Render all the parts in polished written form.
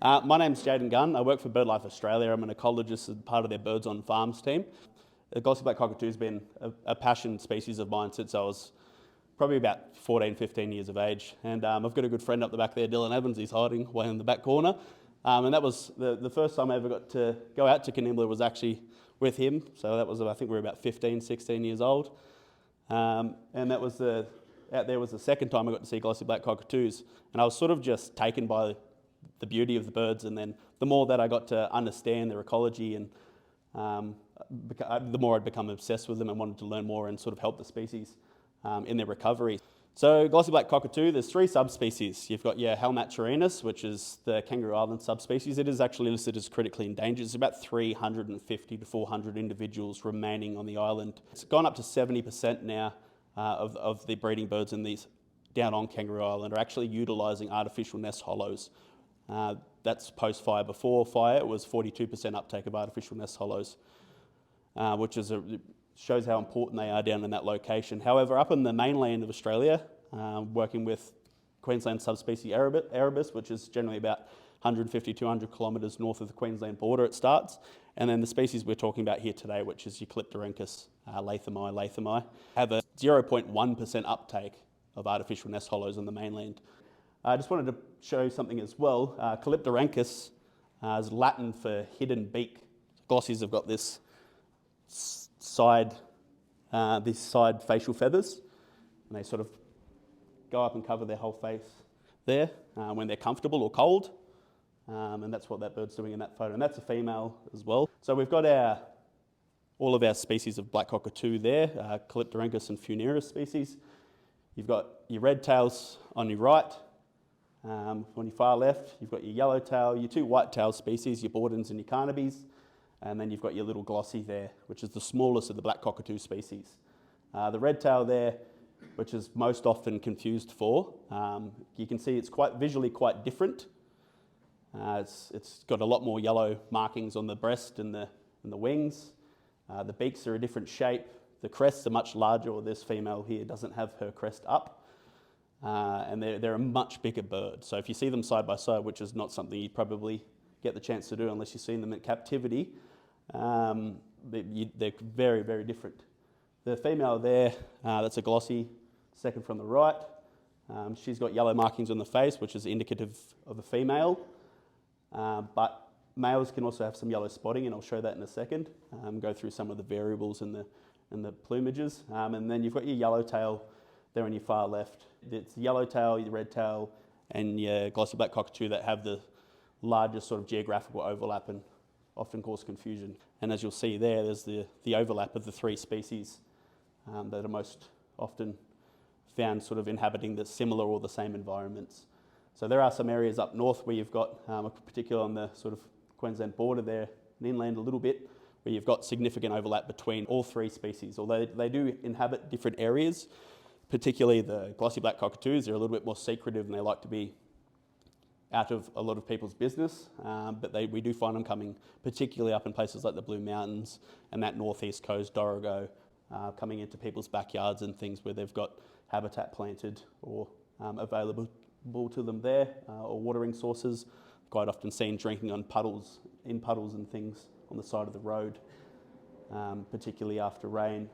My name's Jayden Gunn. I work for BirdLife Australia. I'm an ecologist as part of their Birds on Farms team. The Glossy Black Cockatoo has been a passion species of mine since I was probably about 14, 15 years of age. And I've got a good friend up the back there, Dylan Evans. He's hiding way in the back corner. And that was the first time I ever got to go out to Kanimbla was actually with him. So that was, I think we were about 15, 16 years old. And that was out there was the second time I got to see Glossy Black Cockatoos. And I was sort of just taken by the beauty of the birds, and then the more that I got to understand their ecology, and the more I'd become obsessed with them and wanted to learn more and sort of help the species in their recovery. So Glossy Black Cockatoo, there's three subspecies. You've got your Helmatrinus, which is the Kangaroo Island subspecies. It is actually listed as critically endangered. There's about 350 to 400 individuals remaining on the island. It's gone up to 70% now of the breeding birds in these down on Kangaroo Island are actually utilising artificial nest hollows. That's post-fire. Before fire, it was 42% uptake of artificial nest hollows, which shows how important they are down in that location. However, up in the mainland of Australia, working with Queensland subspecies Erebus, which is generally about 150, 200 kilometres north of the Queensland border it starts, and then the species we're talking about here today, which is Eucalyptorhynchus lathami, have a 0.1% uptake of artificial nest hollows on the mainland. I just wanted to show you something as well. Eucalyptorhynchus is Latin for hidden beak. Glossies have got this side facial feathers, and they sort of go up and cover their whole face there when they're comfortable or cold, and that's what that bird's doing in that photo, and that's a female as well. So we've got all of our species of black cockatoo there, Eucalyptorhynchus and Funereus species. You've got your red tails on your right. On your far left, you've got your yellowtail, your two white-tailed species, your Bordens and your Carnabies, and then you've got your little glossy there, which is the smallest of the black cockatoo species. The red tail there, which is most often confused for, you can see it's visually quite different. It's got a lot more yellow markings on the breast and the wings. The beaks are a different shape. The crests are much larger, or this female here doesn't have her crest up. And they're a much bigger bird. So if you see them side by side, which is not something you probably get the chance to do unless you've seen them in captivity, they're very, very different. The female there, that's a glossy, second from the right. She's got yellow markings on the face, which is indicative of a female. But males can also have some yellow spotting, and I'll show that in a second. Go through some of the variables in the plumages. And then you've got your yellowtail there on your far left. It's the yellowtail, your red tail, and your glossy black cockatoo that have the largest sort of geographical overlap and often cause confusion. And as you'll see there's the overlap of the three species that are most often found sort of inhabiting the similar or the same environments. So there are some areas up north where you've got, particularly on the sort of Queensland border there, and inland a little bit, where you've got significant overlap between all three species. Although they do inhabit different areas, particularly the glossy black cockatoos, they're a little bit more secretive and they like to be out of a lot of people's business, but we do find them coming, particularly up in places like the Blue Mountains and that northeast coast, Dorrigo, coming into people's backyards and things where they've got habitat planted or available to them there, or watering sources. Quite often seen drinking in puddles and things on the side of the road, particularly after rain.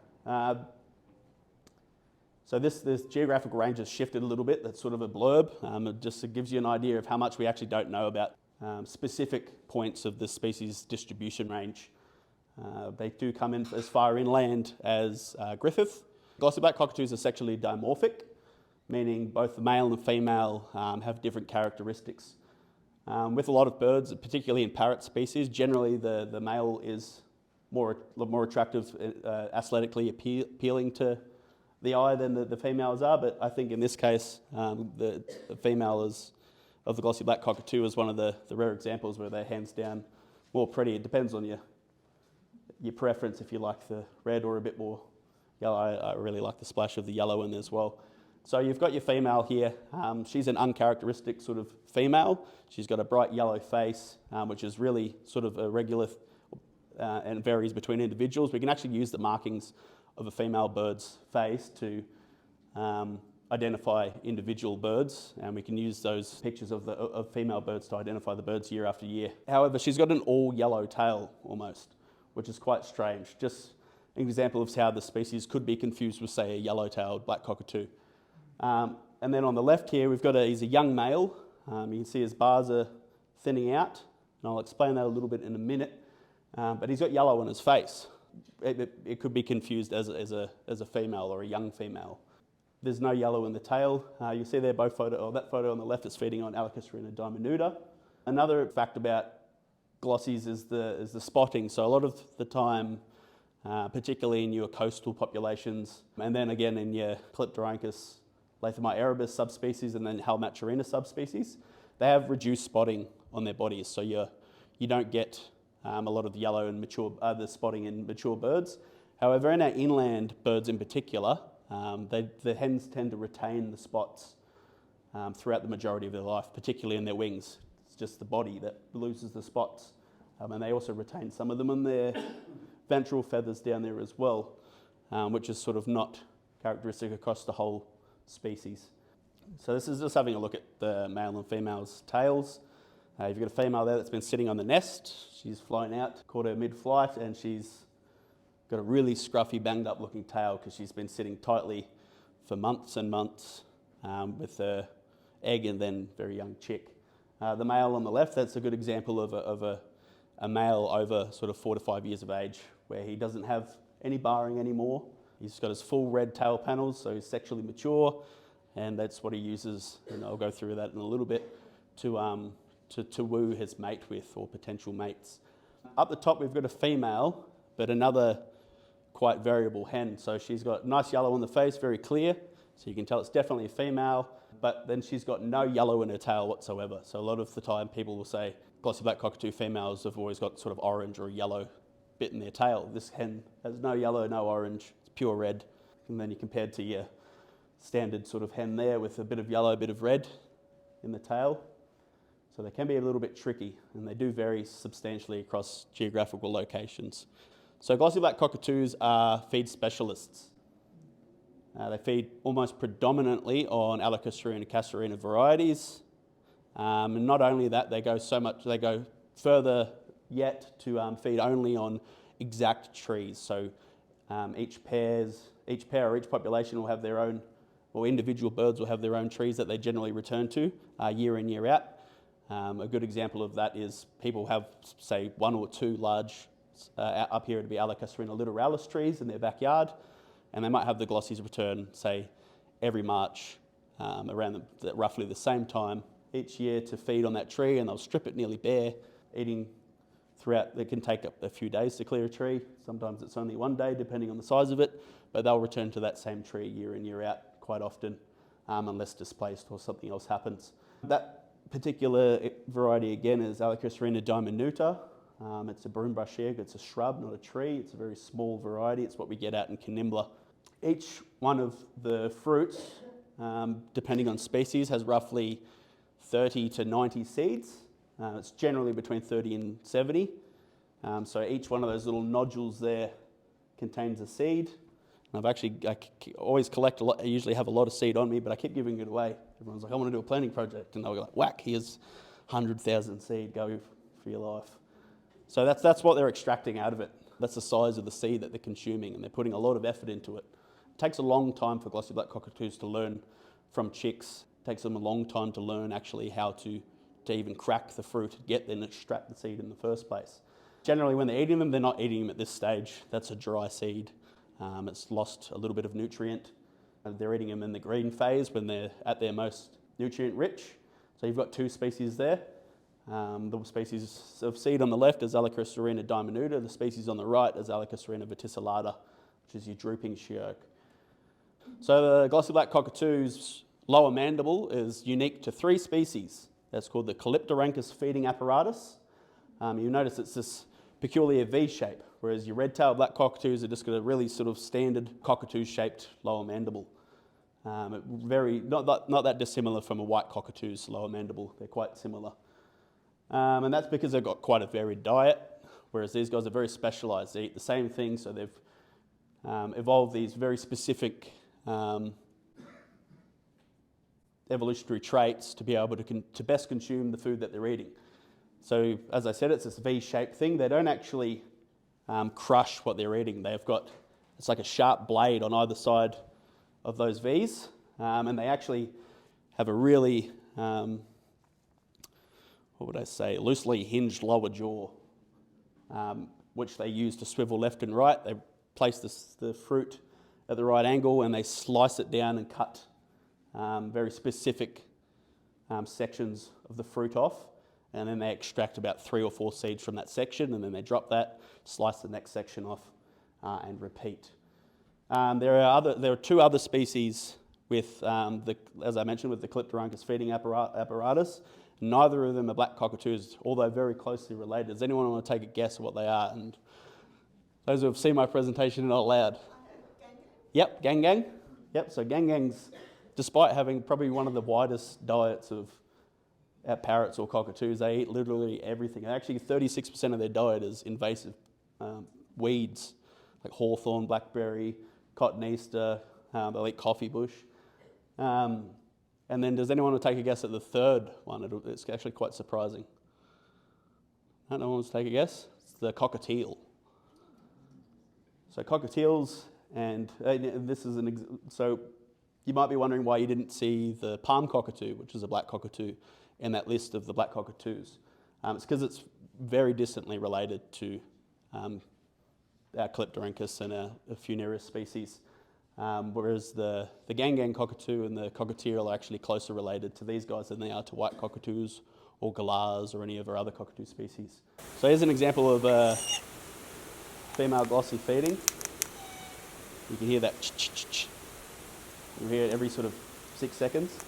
So this geographical range has shifted a little bit. That's sort of a blurb. It just gives you an idea of how much we actually don't know about specific points of the species distribution range. They do come in as far inland as Griffith. Glossy black cockatoos are sexually dimorphic, meaning both the male and female have different characteristics. With a lot of birds, particularly in parrot species, generally the male is more attractive, aesthetically appealing to the eye than the females are, but I think in this case, the female of the glossy black cockatoo is one of the rare examples where they're hands down more pretty. It depends on your preference, if you like the red or a bit more yellow. I really like the splash of the yellow in as well. So you've got your female here. She's an uncharacteristic sort of female. She's got a bright yellow face, which is really sort of irregular and varies between individuals. We can actually use the markings of a female bird's face to identify individual birds, and we can use those pictures of female birds to identify the birds year after year. However, she's got an all yellow tail almost, which is quite strange. Just an example of how the species could be confused with, say, a yellow-tailed black cockatoo. And then on the left here, he's a young male. You can see his bars are thinning out, and I'll explain that a little bit in a minute. But he's got yellow on his face. It could be confused as a female or a young female. There's no yellow in the tail. You see there that photo on the left is feeding on Alacus-rena diminuta. Another fact about glossies is the spotting. So a lot of the time, particularly in your coastal populations, and then again in your Calyptorhynchus Lathamite erebus subspecies and then Halmaturina subspecies, they have reduced spotting on their bodies. So you don't get a lot of the yellow and the spotting in mature birds. However, in our inland birds in particular, the hens tend to retain the spots throughout the majority of their life, particularly in their wings. It's just the body that loses the spots. And they also retain some of them in their ventral feathers down there as well, which is sort of not characteristic across the whole species. So this is just having a look at the male and female's tails. You've got a female there that's been sitting on the nest. She's flown out, caught her mid-flight, and she's got a really scruffy, banged-up looking tail because she's been sitting tightly for months and months with her egg and then very young chick. The male on the left, that's a good example of a male over sort of 4 to 5 years of age, where he doesn't have any barring anymore. He's got his full red tail panels, so he's sexually mature, and that's what he uses, and I'll go through that in a little bit, to woo his mate with, or potential mates. Up the top we've got a female, but another quite variable hen. So she's got nice yellow on the face, very clear, so you can tell it's definitely a female, but then she's got no yellow in her tail whatsoever. So a lot of the time people will say glossy black cockatoo females have always got sort of orange or yellow bit in their tail. This hen has no yellow, no orange, it's pure red. And then you compare it to your standard sort of hen there with a bit of yellow, a bit of red in the tail. So they can be a little bit tricky, and they do vary substantially across geographical locations. So glossy black cockatoos are feed specialists. They feed almost predominantly on Alacus-rena and Casuarina varieties. And not only that, they go further yet to feed only on exact trees. So each pair or each population will have their own, or individual birds will have their own trees that they generally return to year in, year out. A good example of that is people have, say, 1 or 2 large, up here it'd be Alacus-rena littoralis trees in their backyard, and they might have the glossies return, say, every March around roughly the same time each year to feed on that tree, and they'll strip it nearly bare, eating throughout. It can take up a few days to clear a tree. Sometimes it's only 1 day, depending on the size of it, but they'll return to that same tree year in, year out quite often, unless displaced or something else happens. That particular variety again is Alacus-rena diminuta. It's a broombush egg, it's a shrub, not a tree. It's a very small variety. It's what we get out in Canimbla. Each one of the fruits, depending on species, has roughly 30 to 90 seeds. It's generally between 30 and 70. So each one of those little nodules there contains a seed. And I always collect a lot. I usually have a lot of seed on me, but I keep giving it away. Everyone's like, I want to do a planting project. And they'll go like, whack, here's 100,000 seed, go for your life. So that's what they're extracting out of it. That's the size of the seed that they're consuming, and they're putting a lot of effort into it. It takes a long time for glossy black cockatoos to learn from chicks. It takes them a long time to learn actually how to even crack the fruit, get there and extract the seed in the first place. Generally when they're eating them, they're not eating them at this stage. That's a dry seed. It's lost a little bit of nutrient. They're eating them in the green phase when they're at their most nutrient rich. So you've got 2 species there. The species of seed on the left is Alacus-rena diminuta. The species on the right is Alacus-rena verticillata, which is your drooping sheoak. So the glossy black cockatoo's lower mandible is unique to 3 species. That's called the Calyptorhynchus feeding apparatus. You notice it's this peculiar V shape, whereas your red-tailed black cockatoos are just got a really sort of standard cockatoo-shaped lower mandible. Not that dissimilar from a white cockatoo's lower mandible. They're quite similar. And that's because they've got quite a varied diet, whereas these guys are very specialised. They eat the same thing, so they've evolved these very specific evolutionary traits to be able to best consume the food that they're eating. So as I said, it's this V-shaped thing. They don't actually crush what they're eating. It's like a sharp blade on either side of those V's, and they actually have a really, loosely hinged lower jaw, which they use to swivel left and right. They place the fruit at the right angle and they slice it down and cut very specific sections of the fruit off, and then they extract about 3 or 4 seeds from that section, and then they drop that, slice the next section off, and repeat. There are 2 other species with, as I mentioned, with the Clyptorhynchus feeding apparatus. Neither of them are black cockatoos, although very closely related. Does anyone want to take a guess of what they are? And those who have seen my presentation are not allowed. Yep, gang gang. Yep, so gang gangs, despite having probably one of the widest diets of parrots or cockatoos, they eat literally everything. Actually, 36% of their diet is invasive weeds, like hawthorn, blackberry, cotoneaster. They'll eat coffee bush. And then does anyone want to take a guess at the third one? It's actually quite surprising. No one wants to take a guess? It's the cockatiel. So cockatiels, and this is so you might be wondering why you didn't see the palm cockatoo, which is a black cockatoo, in that list of the black cockatoos. It's because it's very distantly related to our Clyptorhynchus and a Funerus species. Whereas the gang cockatoo and the cockatiel are actually closer related to these guys than they are to white cockatoos or galahs or any of our other cockatoo species. So here's an example of female glossy feeding. You can hear that ch-ch-ch-ch. You hear it every sort of 6 seconds.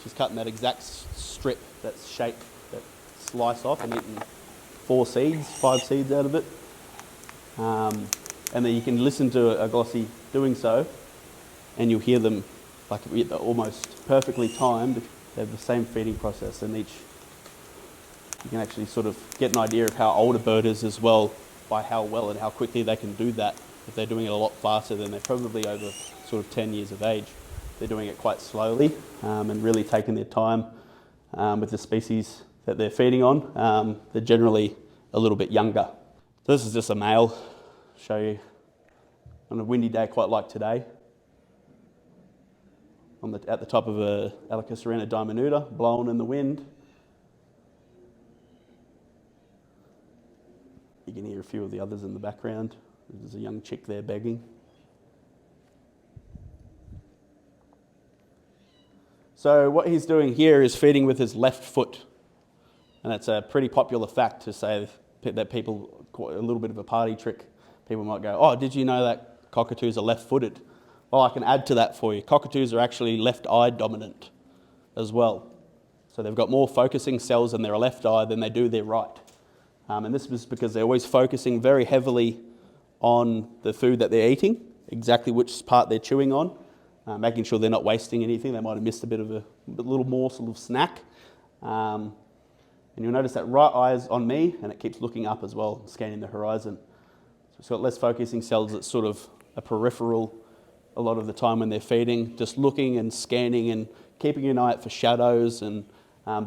She's cutting that exact strip, that shape, that slice off, and eating 5 seeds out of it. And then you can listen to a glossy doing so, and you'll hear them like almost perfectly timed. They have the same feeding process, and you can actually sort of get an idea of how old a bird is as well by how well and how quickly they can do that. If they're doing it a lot faster, then they're probably over sort of 10 years of age. They're doing it quite slowly and really taking their time with the species that they're feeding on. They're generally a little bit younger. So this is just a male. Show you on a windy day quite like today. At the top of a Alicus diminuta, blowing in the wind. You can hear a few of the others in the background. There's a young chick there begging. So what he's doing here is feeding with his left foot. And it's a pretty popular fact to say that people, a little bit of a party trick. People might go, oh, did you know that cockatoos are left-footed? Well, I can add to that for you. Cockatoos are actually left-eye dominant as well. So they've got more focusing cells in their left eye than they do their right. And this is because they're always focusing very heavily on the food that they're eating, exactly which part they're chewing on, making sure they're not wasting anything. They might have missed a bit of a little morsel of snack. And you'll notice that right eye is on me, and it keeps looking up as well, scanning the horizon. So it's got less focusing cells. It's sort of a peripheral a lot of the time when they're feeding, just looking and scanning and keeping an eye out for shadows and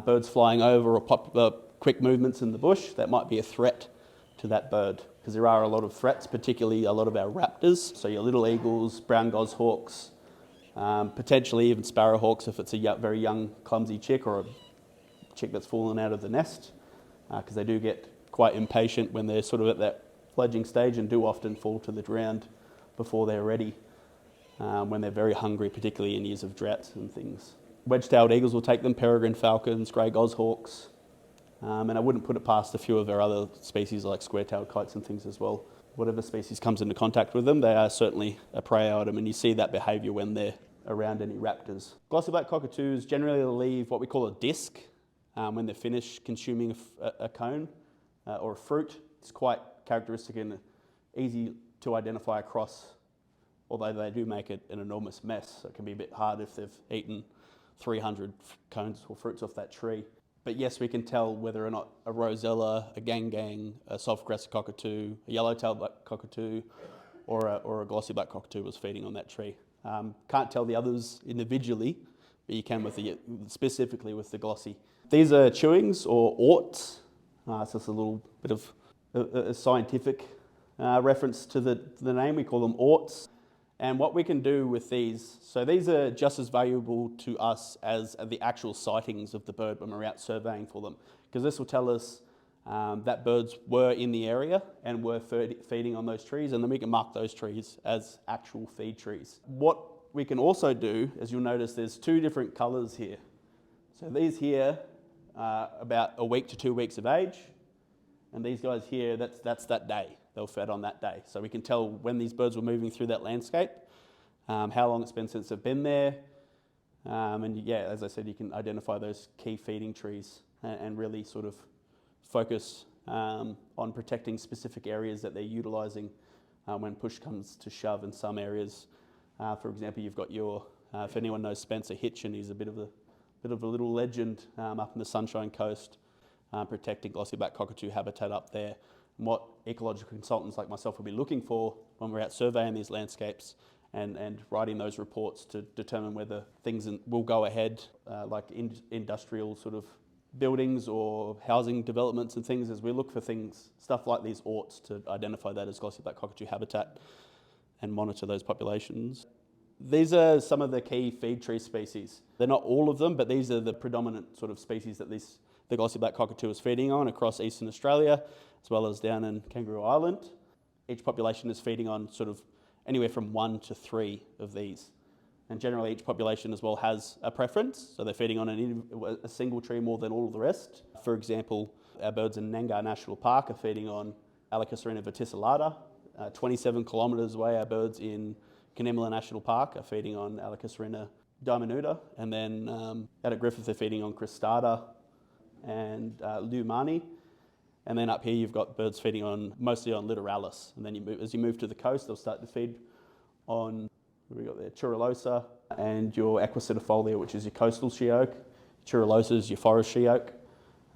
birds flying over or quick movements in the bush. That might be a threat to that bird, because there are a lot of threats, particularly a lot of our raptors. So your little eagles, brown goshawks, potentially even sparrowhawks if it's a very young, clumsy chick or a chick that's fallen out of the nest, because they do get quite impatient when they're sort of at that fledging stage and do often fall to the ground before they're ready, when they're very hungry, particularly in years of droughts and things. Wedge-tailed eagles will take them, peregrine falcons, grey goshawks, and I wouldn't put it past a few of our other species like square-tailed kites and things as well. Whatever species comes into contact with them, they are certainly a prey item, and you see that behaviour when they're around any raptors. Glossy black cockatoos generally leave what we call a disc when they're finished consuming a cone or a fruit. It's quite characteristic and easy to identify across, although they do make it an enormous mess. So it can be a bit hard if they've eaten 300 cones or fruits off that tree. But yes, we can tell whether or not a rosella, a gang, a soft-crested cockatoo, a yellow-tailed black cockatoo, or a glossy black cockatoo was feeding on that tree. Can't tell the others individually, but you can specifically with the glossy. These are chewings or orts. So it's a little bit of a scientific reference to the name. We call them orts. And what we can do with these, so these are just as valuable to us as the actual sightings of the bird when we're out surveying for them, because this will tell us that birds were in the area and were feeding on those trees, and then we can mark those trees as actual feed trees. What we can also do, as you'll notice, there's two different colours here. So these here are about a week to 2 weeks of age, and these guys here, that's that day. They were fed on that day. So we can tell when these birds were moving through that landscape, how long it's been since they've been there, and yeah, as I said, you can identify those key feeding trees and really sort of focus on protecting specific areas that they're utilising when push comes to shove in some areas. For example, you've got if anyone knows Spencer Hitchin, he's a bit of a little legend up in the Sunshine Coast, protecting glossy black cockatoo habitat up there. And what ecological consultants like myself will be looking for when we're out surveying these landscapes and writing those reports to determine whether things will go ahead, like industrial sort of buildings or housing developments and things, as we look for stuff like these orts to identify that as glossy black cockatoo habitat and monitor those populations. These are some of the key feed tree species. They're not all of them, but these are the predominant sort of species that the glossy black cockatoo is feeding on across eastern Australia, as well as down in Kangaroo Island. Each population is feeding on sort of anywhere from 1 to 3 of these. And generally each population as well has a preference, so they're feeding on a single tree more than all of the rest. For example, our birds in Nangar National Park are feeding on Allocacerina verticillata. 27 kilometres away, our birds in Connimala National Park are feeding on Allocacerina diminuta, and then out at Griffith they're feeding on Cristata and Lumani. And then up here you've got birds feeding mostly on Littoralis, and then as you move to the coast they'll start to feed on, what have we got there, Churulosa and your Equisetifolia, which is your coastal she oak. Churulosa is your forest she oak.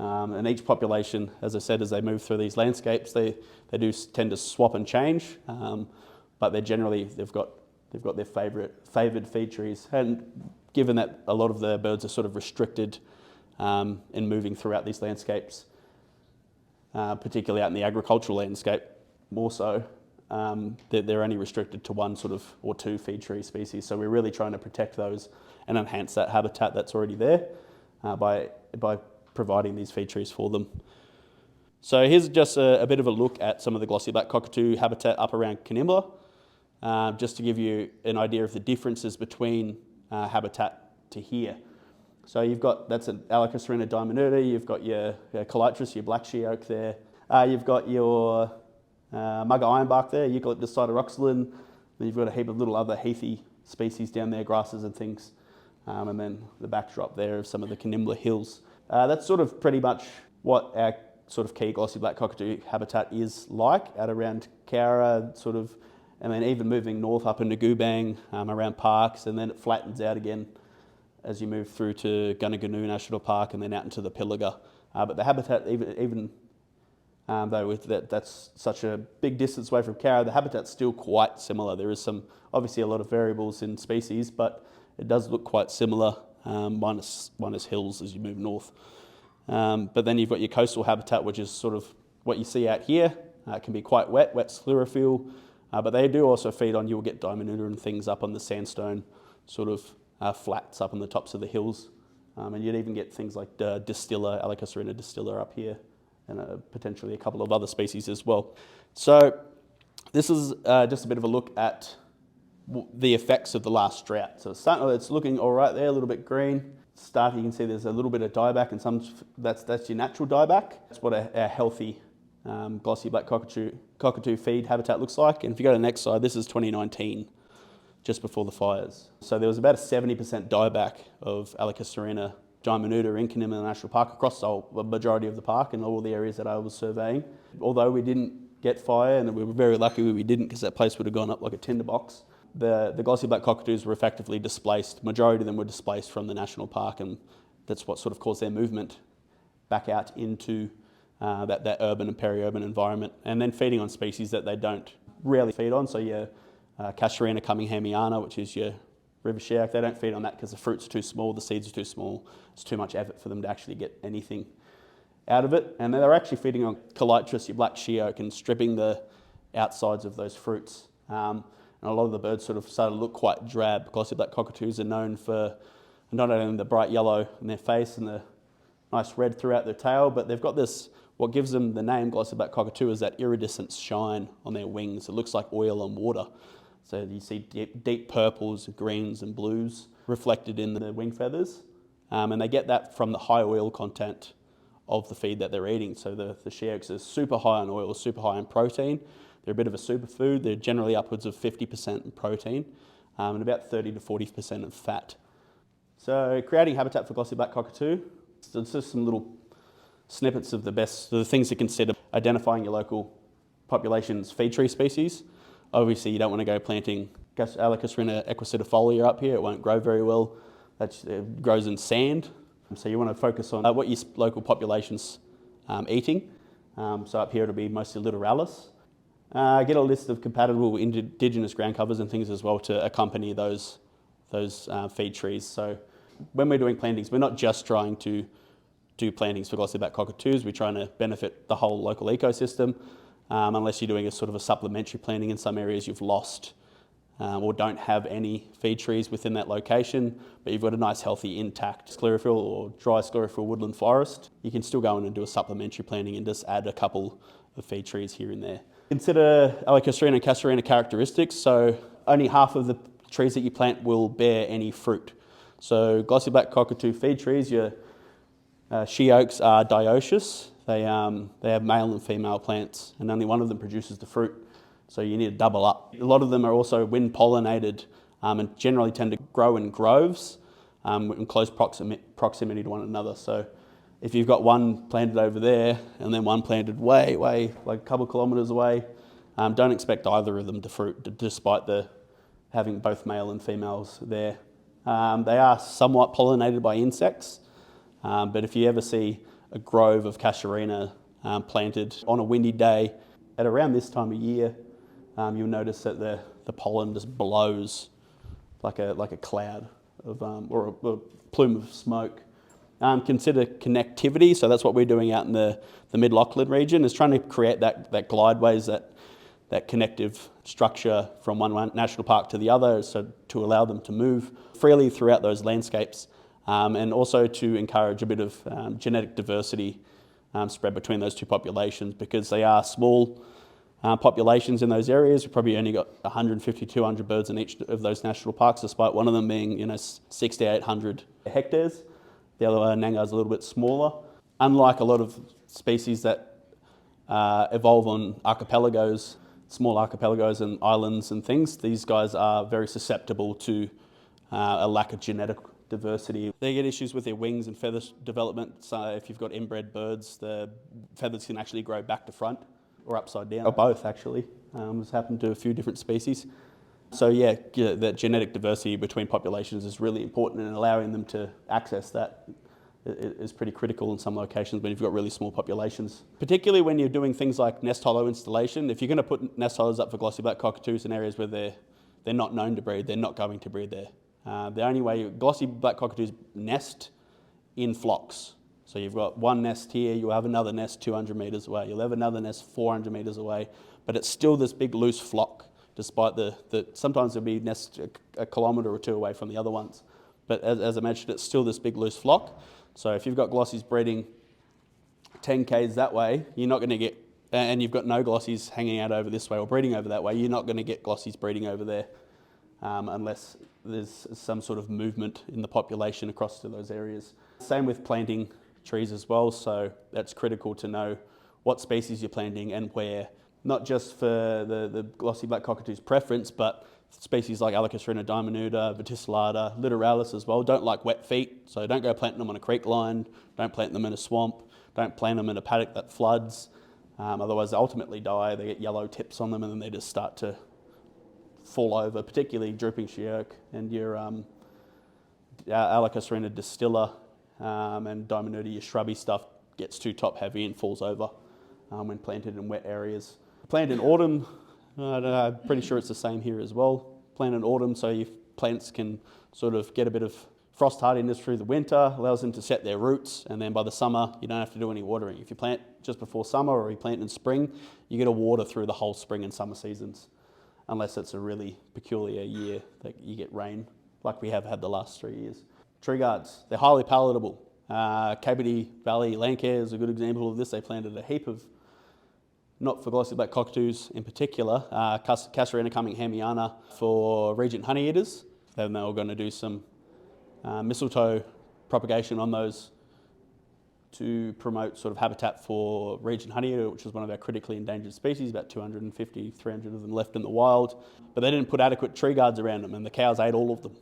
And each population, as I said, as they move through these landscapes, they do tend to swap and change, but they've got their favoured feed trees. And given that a lot of the birds are sort of restricted in moving throughout these landscapes, particularly out in the agricultural landscape, more so, they're only restricted to one sort of or two feed tree species. So we're really trying to protect those and enhance that habitat that's already there by providing these feed trees for them. So here's just a bit of a look at some of the glossy black cockatoo habitat up around Connimala, just to give you an idea of the differences between habitat to here. So that's an Allocacerina diminuta, you've got your Calitris, your black she oak there, you've got your Mugger ironbark there, Eucalyptus cytoroxylon, then you've got a heap of little other heathy species down there, grasses and things, and then the backdrop there of some of the Connimala hills. That's sort of pretty much what our sort of key glossy black cockatoo habitat is like out around Cowra, sort of, and then even moving north up into Goologong, around parks, and then it flattens out again as you move through to Gunn National Park and then out into the Pilliga. But the habitat, even though that's such a big distance away from Cowra, the habitat's still quite similar. There is obviously a lot of variables in species, but it does look quite similar, minus hills as you move north. But then you've got your coastal habitat, which is sort of what you see out here. It can be quite wet sclerophyll, but they do also feed on, you'll get diminuta and things up on the sandstone sort of flats up on the tops of the hills. And you'd even get things like distilla, Allocacerina distilla up here, and potentially a couple of other species as well. So this is just a bit of a look at the effects of the last drought. So it's looking all right there, a little bit green. You can see there's a little bit of dieback, and that's your natural dieback. That's what a healthy glossy black cockatoo feed habitat looks like. And if you go to the next slide, this is 2019, just before the fires. So there was about a 70% dieback of Allocacerina diminuta in Connimala National Park across the majority of the park and all the areas that I was surveying. Although we didn't get fire, and we were very lucky we didn't, because that place would have gone up like a tinderbox. The glossy black cockatoos were effectively displaced. Majority of them were displaced from the national park, and that's what sort of caused their movement back out into that urban and peri-urban environment, and then feeding on species that they don't rarely feed on. So your Casuarina cumminghamiana, which is your river sheark, they don't feed on that because the fruits are too small, the seeds are too small. It's too much effort for them to actually get anything out of it. And they're actually feeding on Calitris, your black sheark, and stripping the outsides of those fruits. And a lot of the birds sort of started to look quite drab. Glossy black cockatoos are known for not only the bright yellow in their face and the nice red throughout their tail, but they've got this, what gives them the name Glossy Black Cockatoo is that iridescent shine on their wings. It looks like oil and water. So you see deep purples, greens and blues reflected in the wing feathers. And they get that from the high oil content of the feed that they're eating. So the shearks are super high on oil, super high in protein. They're a bit of a superfood. They're generally upwards of 50% in protein and about 30 to 40% of fat. So creating habitat for Glossy Black Cockatoo. So it's just some little snippets of the things to consider. Identifying your local population's feed tree species. Obviously, you don't want to go planting Alicus equisetifolia up here. It won't grow very well. It grows in sand. So you want to focus on what your local population's eating. So up here it'll be mostly littoralis. Get a list of compatible indigenous ground covers and things as well to accompany those feed trees. So when we're doing plantings, we're not just trying to do plantings for Glossy Black Cockatoos. We're trying to benefit the whole local ecosystem. Unless you're doing a sort of a supplementary planting in some areas you've lost or don't have any feed trees within that location, but you've got a nice healthy intact sclerophyll or dry sclerophyll woodland forest, you can still go in and do a supplementary planting and just add a couple of feed trees here and there. Consider Alicus and Casuarina characteristics. So only half of the trees that you plant will bear any fruit. So Glossy Black Cockatoo feed trees, your she oaks are dioecious. They have male and female plants, and only one of them produces the fruit. So you need to double up. A lot of them are also wind pollinated and generally tend to grow in groves in close proximity to one another. So if you've got one planted over there and then one planted way, like a couple of kilometres away, don't expect either of them to fruit, despite having both male and females there. They are somewhat pollinated by insects, but if you ever see a grove of Casuarina planted on a windy day at around this time of year, you'll notice that the pollen just blows like a cloud of, or a plume of smoke. Consider connectivity, so that's what we're doing out in the mid-Lachlan region, is trying to create that glideways, that connective structure from one national park to the other, so to allow them to move freely throughout those landscapes, and also to encourage a bit of genetic diversity spread between those two populations, because they are small populations in those areas. We've probably only got 150, 200 birds in each of those national parks, despite one of them being 600 to 800 hectares. The other Nangar is a little bit smaller. Unlike a lot of species that evolve on archipelagos, small archipelagos and islands and things, these guys are very susceptible to a lack of genetic diversity. They get issues with their wings and feather development. So if you've got inbred birds, the feathers can actually grow back to front or upside down, or both actually. It's happened to a few different species. So yeah, that genetic diversity between populations is really important, and allowing them to access that is pretty critical in some locations when you've got really small populations. Particularly when you're doing things like nest hollow installation. If you're going to put nest hollows up for Glossy Black Cockatoos in areas where they're not known to breed, they're not going to breed there. The only way Glossy Black Cockatoos nest in flocks. So you've got one nest here, you'll have another nest 200 metres away, you'll have another nest 400 metres away, but it's still this big loose flock, despite sometimes there'll be nests a kilometre or two away from the other ones. But as I mentioned, it's still this big loose flock. So if you've got glossies breeding 10 k's that way, you're not going to get, and you've got no glossies hanging out over this way or breeding over that way, you're not going to get glossies breeding over there unless there's some sort of movement in the population across to those areas. Same with planting trees as well, so that's critical to know what species you're planting and where, not just for the Glossy Black Cockatoo's preference, but species like Alicus diminuta, verticillata, littoralis as well, don't like wet feet, so don't go planting them on a creek line, don't plant them in a swamp, don't plant them in a paddock that floods, otherwise they ultimately die, they get yellow tips on them and then they just start to fall over, particularly drooping sheark and your Alicus distilla and diminuta, your shrubby stuff gets too top heavy and falls over when planted in wet areas. Plant in autumn, I'm pretty sure it's the same here as well. Plant in autumn, so you plants can sort of get a bit of frost hardiness through the winter, allows them to set their roots, and then by the summer you don't have to do any watering. If you plant just before summer or you plant in spring, you get a water through the whole spring and summer seasons, unless it's a really peculiar year that you get rain, like we have had the last 3 years. Tree guards, they're highly palatable. Cabity Valley Landcare is a good example of this. They planted a heap of, not for Glossy Black Cockatoos in particular, Casuarina Cumminghamiana for regent honey eaters. Then they were going to do some mistletoe propagation on those to promote sort of habitat for regent honey eater, which is one of our critically endangered species, about 250, 300 of them left in the wild. But they didn't put adequate tree guards around them, and the cows ate all of them.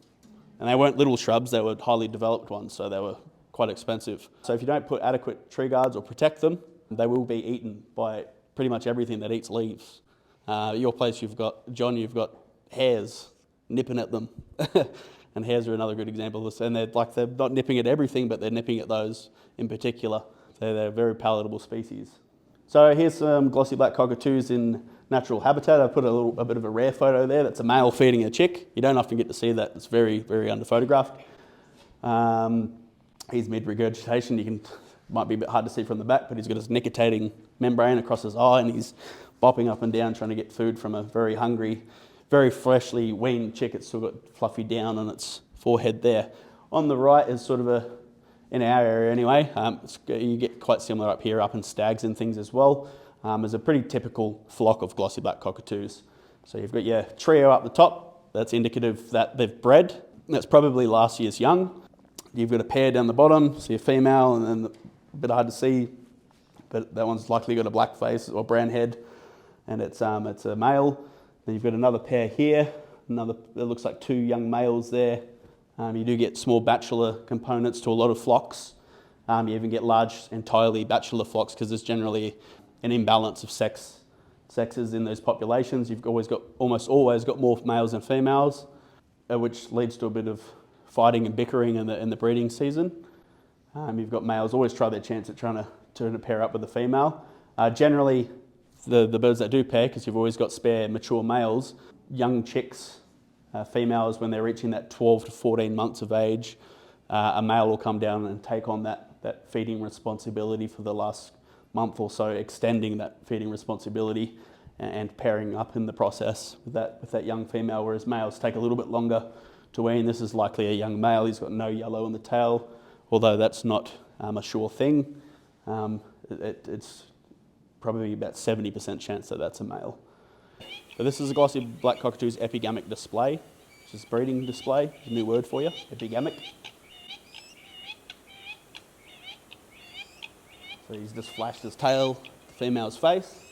And they weren't little shrubs, they were highly developed ones, so they were quite expensive. So if you don't put adequate tree guards or protect them, they will be eaten by pretty much everything that eats leaves. At your place, you've got hares nipping at them. And hares are another good example of this. And they're not nipping at everything, but they're nipping at those in particular. They're very palatable species. So here's some glossy black cockatoos in natural habitat. I put a bit of a rare photo there. That's a male feeding a chick. You don't often get to see that. It's very, very under photographed. He's mid-regurgitation. Might be a bit hard to see from the back, but he's got his nicotinating membrane across his eye, and he's bopping up and down trying to get food from a very hungry, very freshly weaned chick. It's still got fluffy down on its forehead there. On the right is sort of in our area anyway, you get quite similar up here, up in stags and things as well. There's a pretty typical flock of glossy black cockatoos. So you've got your trio up the top. That's indicative that they've bred. That's probably last year's young. You've got a pair down the bottom, so your female, and then a bit hard to see, but that one's likely got a black face or brown head, and it's a male. Then you've got another pair here. It looks like 2 young males there. You do get small bachelor components to a lot of flocks. You even get large, entirely bachelor flocks because there's generally an imbalance of sexes in those populations. You've almost always got more males than females, which leads to a bit of fighting and bickering in the breeding season. You've got males always try their chance at trying to pair up with a female. Generally, the birds that do pair, because you've always got spare mature males, young chicks, females, when they're reaching that 12 to 14 months of age, a male will come down and take on that feeding responsibility for the last month or so, extending that feeding responsibility and pairing up in the process with that young female, whereas males take a little bit longer to wean. This is likely a young male. He's got no yellow in the tail, although that's not a sure thing. It's probably about 70% chance that that's a male. So this is a glossy black cockatoo's epigamic display, which is breeding display. A new word for you, epigamic. So he's just flashed his tail, the female's face.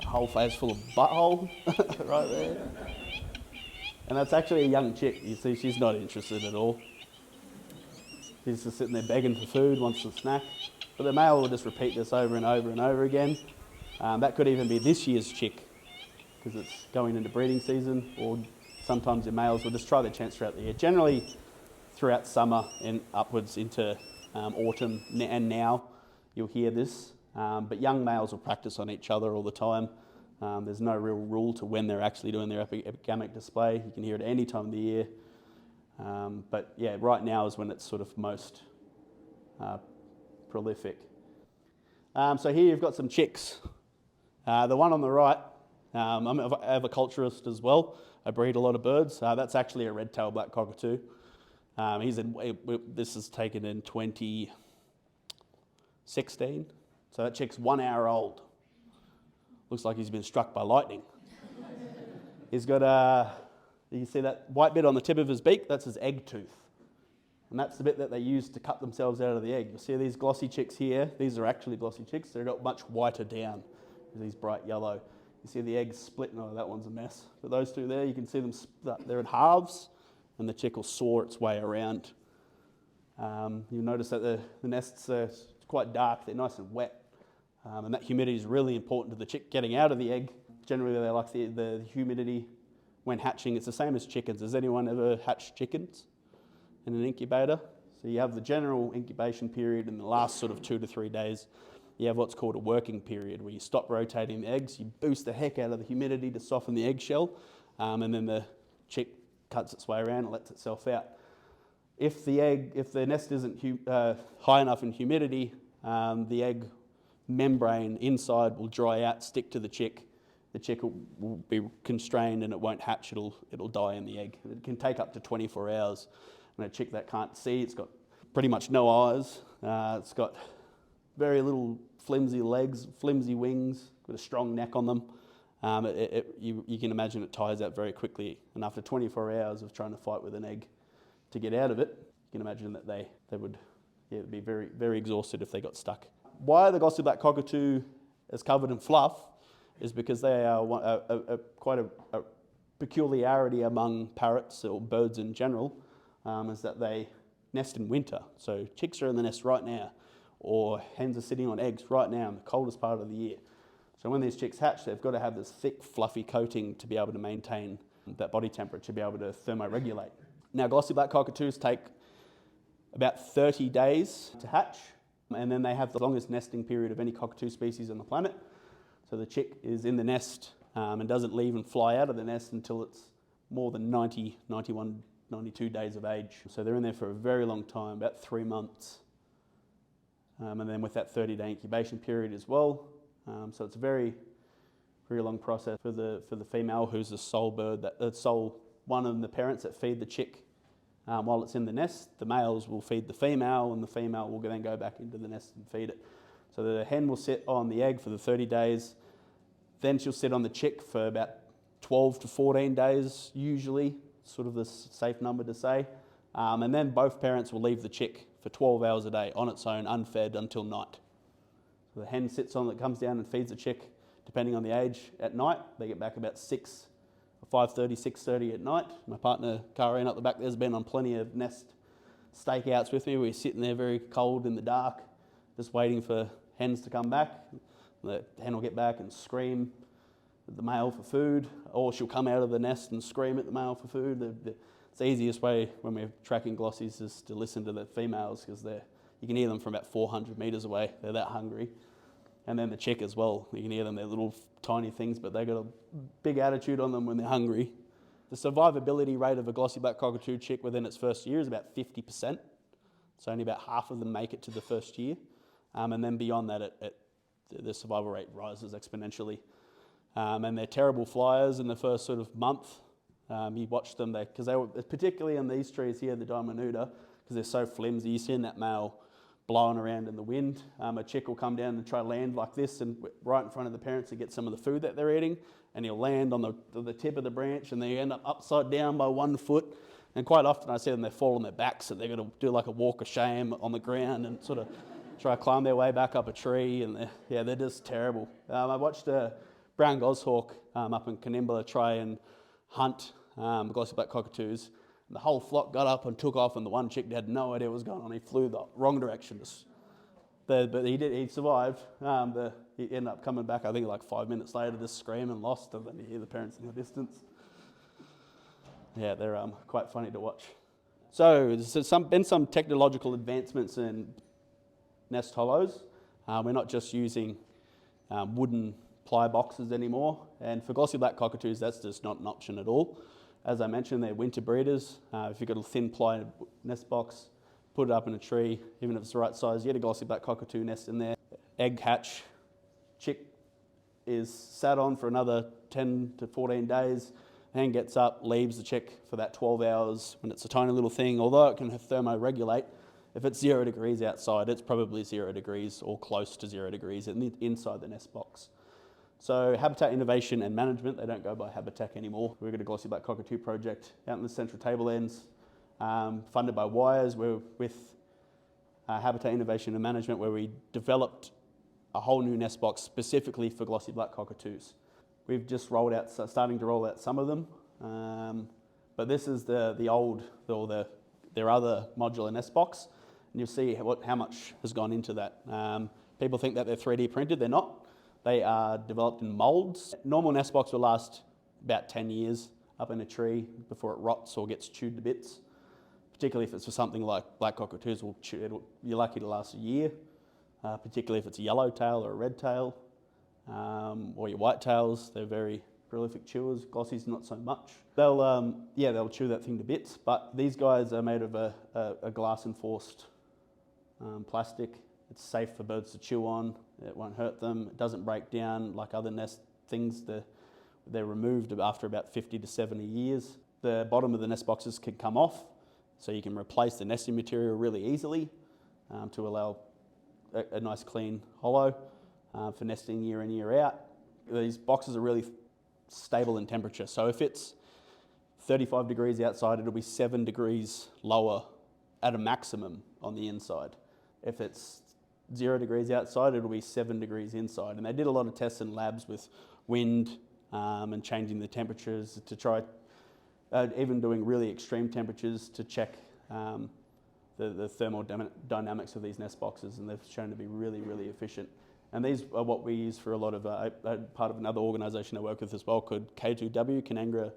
A whole face full of butthole right there. And that's actually a young chick. You see, she's not interested at all. He's just sitting there begging for food, wants a snack. But the male will just repeat this over and over and over again. That could even be this year's chick, because it's going into breeding season, or sometimes the males will just try their chance throughout the year. Generally, throughout summer and upwards into autumn and now, you'll hear this. But young males will practice on each other all the time. There's no real rule to when they're actually doing their epigamic display. You can hear it any time of the year. But yeah, right now is when it's sort of most prolific. So here you've got some chicks. The one on the right, I'm an aviculturist as well. I breed a lot of birds. That's actually a red-tailed black cockatoo. This is taken in 2016. So that chick's 1 hour old. Looks like he's been struck by lightning. He's got you can see that white bit on the tip of his beak, that's his egg tooth. And that's the bit that they use to cut themselves out of the egg. You'll see these glossy chicks here. These are actually glossy chicks. They're got much whiter down. These bright yellow. You see the eggs split. Oh, that one's a mess. But those two there, you can see them, they're in halves, and the chick will saw its way around. You'll notice that the nests are quite dark. They're nice and wet. And that humidity is really important to the chick getting out of the egg. Generally, they like the humidity when hatching. It's the same as chickens. Has anyone ever hatched chickens in an incubator? So you have the general incubation period in the last sort of 2 to 3 days. you have what's called a working period, where you stop rotating the eggs, you boost the heck out of the humidity to soften the eggshell, and then the chick cuts its way around and lets itself out. If the nest isn't high enough in humidity, the egg membrane inside will dry out, stick to the chick. The chick will be constrained and it won't hatch, it'll die in the egg. It can take up to 24 hours. And a chick that can't see, it's got pretty much no eyes, it's got very little flimsy legs, flimsy wings, got a strong neck on them. You can imagine it tires out very quickly, and after 24 hours of trying to fight with an egg to get out of it, you can imagine that they would be very, very exhausted if they got stuck. Why the Glossy Black Cockatoo is covered in fluff is because they are quite a peculiarity among parrots or birds in general, is that they nest in winter. So chicks are in the nest right now, or hens are sitting on eggs right now in the coldest part of the year. So when these chicks hatch, they've got to have this thick, fluffy coating to be able to maintain that body temperature, to be able to thermoregulate. Now, Glossy Black Cockatoos take about 30 days to hatch, and then they have the longest nesting period of any cockatoo species on the planet. So the chick is in the nest and doesn't leave and fly out of the nest until it's more than 90, 91, 92 days of age. So they're in there for a very long time, about 3 months. And then with that 30-day incubation period as well. So it's a very, very long process for the female, who's the sole bird, one of the parents that feed the chick while it's in the nest. The males will feed the female, and the female will then go back into the nest and feed it. So the hen will sit on the egg for the 30 days. Then she'll sit on the chick for about 12 to 14 days, usually, sort of the safe number to say. And then both parents will leave the chick for 12 hours a day on its own, unfed, until night. So the hen sits on it, comes down and feeds the chick, depending on the age, at night. They get back about 5:30, 6:30 at night. My partner, Karine, up the back, there's been on plenty of nest stakeouts with me. We're sitting there very cold in the dark, just waiting for hens to come back. The hen will get back and scream at the male for food, or she'll come out of the nest and scream at the male for food. It's the easiest way when we're tracking glossies is to listen to the females, because you can hear them from about 400 metres away. They're that hungry. And then the chick as well. You can hear them, they're little tiny things, but they've got a big attitude on them when they're hungry. The survivability rate of a Glossy Black Cockatoo chick within its first year is about 50%. So only about half of them make it to the first year. And then beyond that, the survival rate rises exponentially. And they're terrible flyers in the first sort of month. You watch them, because they were, particularly in these trees here, the Diamonuta, because they're so flimsy, you see that male blowing around in the wind. A chick will come down and try to land like this, and right in front of the parents to get some of the food that they're eating, and he'll land on the tip of the branch, and they end up upside down by 1 foot. And quite often I see them, they fall on their backs, so they're going to do like a walk of shame on the ground and sort of try to climb their way back up a tree, and they're just terrible. I watched a brown goshawk up in Kanimbla try and hunt Glossy Black Cockatoos. The whole flock got up and took off, and the one chick had no idea what was going on. He flew the wrong direction. But he survived. He ended up coming back, I think, like 5 minutes later, just screaming, lost, and then you hear the parents in the distance. Yeah, they're quite funny to watch. So there's been some technological advancements in nest hollows. We're not just using wooden ply boxes anymore, and for Glossy Black Cockatoos, that's just not an option at all. As I mentioned, they're winter breeders. If you've got a thin ply nest box, put it up in a tree, even if it's the right size, you get a Glossy Black Cockatoo nest in there. Egg hatch, chick is sat on for another 10 to 14 days, hen gets up, leaves the chick for that 12 hours when it's a tiny little thing. Although it can thermoregulate, if it's 0 degrees outside, it's probably 0 degrees or close to 0 degrees inside the nest box. So habitat innovation and management, they don't go by habitat anymore. We've got a Glossy Black Cockatoo project out in the Central Tablelands, funded by Wires. We're with habitat innovation and management, where we developed a whole new nest box specifically for Glossy Black Cockatoos. We've just starting to roll out some of them, but this is their other modular nest box, and you'll see how much has gone into that. People think that they're 3D printed, they're not. They are developed in moulds. Normal nest box will last about 10 years up in a tree before it rots or gets chewed to bits. Particularly if it's for something like black cockatoos, you're lucky to last a year. particularly if it's a yellow tail or a red tail, or your white tails. They're very prolific chewers. Glossies not so much. They'll chew that thing to bits, but these guys are made of a glass-enforced plastic. It's safe for birds to chew on. It won't hurt them. It doesn't break down like other nest things. They're removed after about 50 to 70 years. The bottom of the nest boxes can come off, so you can replace the nesting material really easily to allow a nice clean hollow for nesting year in, year out. These boxes are really stable in temperature, so if it's 35 degrees outside, it'll be 7 degrees lower at a maximum on the inside. If it's 0 degrees outside, it'll be 7 degrees inside. And they did a lot of tests in labs with wind and changing the temperatures to try, even doing really extreme temperatures to check the thermodynamics of these nest boxes, and they've shown to be really, really efficient. And these are what we use for a lot of, part of another organisation I work with as well called K2W, Canangra